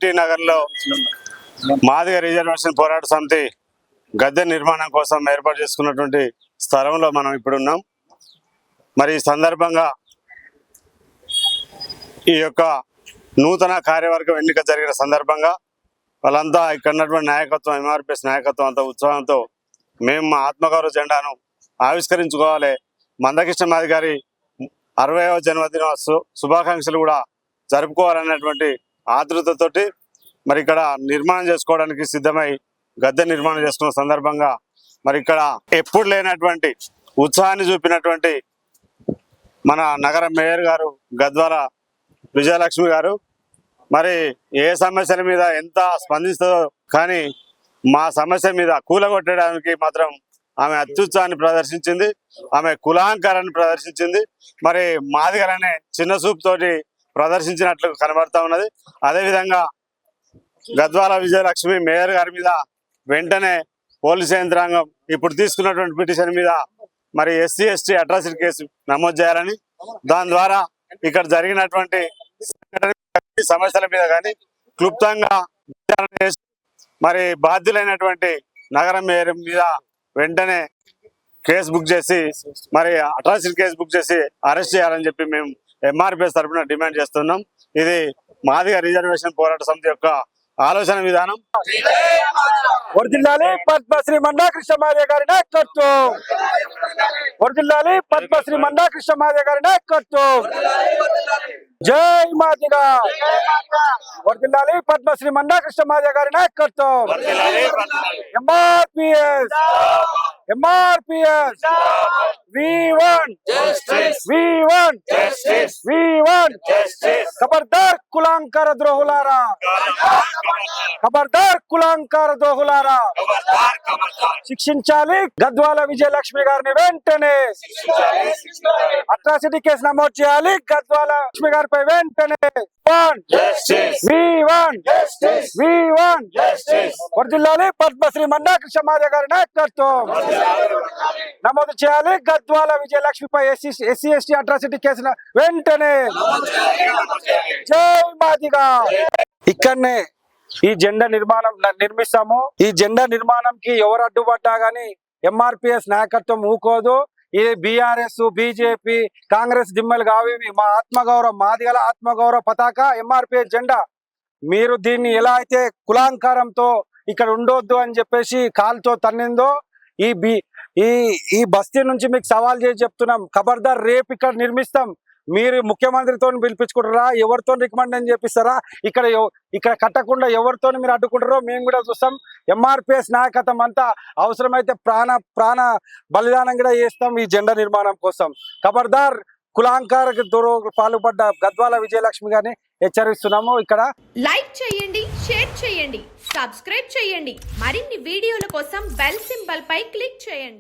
BT నగర్లో Madiga reservation పోరాట సమితి గద్దె నిర్మాణం కోసం ఏర్పాటు చేసుకున్నటువంటి స్థలంలో మనం ఇప్పుడు ఉన్నాం. మరి ఈ సందర్భంగా ఈ యొక్క నూతన కార్యవర్గం ఎన్నిక జరిగిన సందర్భంగా వాళ్ళంతా ఇక్కడ ఉన్నటువంటి నాయకత్వం, ఎంఆర్పిఎస్ నాయకత్వం అంతా ఉత్సాహంతో మేము మా ఆత్మగౌరవ జెండాను ఆవిష్కరించుకోవాలి, మందకృష్ణ మాదిగ గారి 60వ జన్మదిన శుభాకాంక్షలు కూడా జరుపుకోవాలనేటువంటి ఆతృతతోటి మరి ఇక్కడ నిర్మాణం చేసుకోవడానికి సిద్ధమై గద్దె నిర్మాణం చేసుకున్న సందర్భంగా మరి ఇక్కడ ఎప్పుడు లేనటువంటి ఉత్సాహాన్ని చూపినటువంటి మన నగర మేయర్ గారు గద్వాల విజయలక్ష్మి గారు మరి ఏ సమస్యల మీద ఎంత స్పందిస్తుందో కానీ మా సమస్య మీద కూలగొట్టడానికి మాత్రం ఆమె అత్యుత్సాహాన్ని ప్రదర్శించింది, ఆమె కులాంకారాన్ని ప్రదర్శించింది. మరి మాదిగలనే చిన్న చూపుతోటి ప్రదర్శించినట్లు కనబడతా ఉన్నది. అదేవిధంగా గద్వాల విజయలక్ష్మి మేయర్ గారి మీద వెంటనే పోలీసు యంత్రాంగం ఇప్పుడు తీసుకున్నటువంటి పిటిషన్ మీద మరి ఎస్సీ ఎస్టీ అట్రాసిటీ కేసు నమోదు చేయాలని, దాని ద్వారా ఇక్కడ జరిగినటువంటి సమస్యల మీద కానీ క్లుప్తంగా విచారణ చేసి మరి బాధ్యులైనటువంటి నగర మేయర్ మీద వెంటనే కేసు బుక్ చేసి మరి అట్రాసిటీ కేసు బుక్ చేసి అరెస్ట్ చేయాలని చెప్పి మేము ఎంఆర్పిఎస్ తరఫున డిమాండ్ చేస్తున్నాం. ఇది మాదిగ రిజర్వేషన్ పోరాట సమితి యొక్క ఆలోచన విధానం. వర్ధిల్లాలి పద్మశ్రీ మందాకృష్ణ మాదిగ గారి నాయకత్వం, వర్ధిల్లాలి పద్మశ్రీ మందాకృష్ణ మాదిగ గారి నాయకత్వం. జై మాదిగ, వర్ధిల్లాలి పద్మశ్రీ మందాకృష్ణ మాదిగ గారి నాయకత్వం. MRPS MRPS V1 V1 V1. ఖబర్దార్ కులాంకర ద్రోహులారా, ఖబర్దార్ కులాంకర ద్రోహులారా, శిక్షించాలి గద్వాల విజయలక్ష్మి గారిని వెంటనే. అట్రాసిటీ కేసు నమోదు చేయాలి గద్వాల లక్ష్మి గారిపై వెంటనే. V1 V1. వర్ధిల్లాలి పద్మశ్రీ మందాకృష్ణ మాదిగ గారి నాయకత్వం. నమోదు చేయాలి గద్వాల విజయలక్ష్మిపై ఎస్సీ ఎస్టీ అట్రాసిటీ కేసును వెంటనే. జై మాదిగ. ఇక్కడనే ఈ జెండా నిర్మిస్తాము. ఈ జెండా నిర్మాణంకి ఎవరు అడ్డుపడ్డా గానీ ఎంఆర్పిఎస్ నాయకత్వం ఊకోదు. ఈ బీఆర్ఎస్ బీజేపీ కాంగ్రెస్ దిమ్మలు కావేవి. మా ఆత్మగౌరవ మాదిగల ఆత్మగౌరవ పతాక ఎంఆర్పిఎస్ జెండా. మీరు దీన్ని ఎలా అయితే కులాంకారంతో ఇక్కడ ఉండొద్దు అని చెప్పేసి కాలుతో తన్నిందో ఈ బస్తీ నుంచి మీకు సవాల్ చేసి చెప్తున్నాం. ఖబర్దార్ రేపు ఇక్కడ నిర్మిస్తాం. మీరు ముఖ్యమంత్రితో పిలిపించుకుంటారా, ఎవరితో రికమెండ్ అని చెప్పిస్తారా? ఇక్కడ కట్టకుండా ఎవరితో మీరు అడ్డుకుంటారో మేము కూడా చూస్తాం. ఎంఆర్పిఎస్ నాయకత్వం అంతా అవసరమైతే ప్రాణ బలిదానం కూడా చేస్తాం ఈ జెండా నిర్మాణం కోసం. ఖబర్దార్ కులాంకార పాల్పడ్డ గద్వాల విజయలక్ష్మి గారిని హెచ్చరిస్తున్నాము. ఇక్కడ లైక్ చేయండి, షేర్ చేయండి, సబ్స్క్రైబ్ చేయండి. మరిన్ని వీడియోల కోసం బెల్ సింబల్ పై క్లిక్ చేయండి.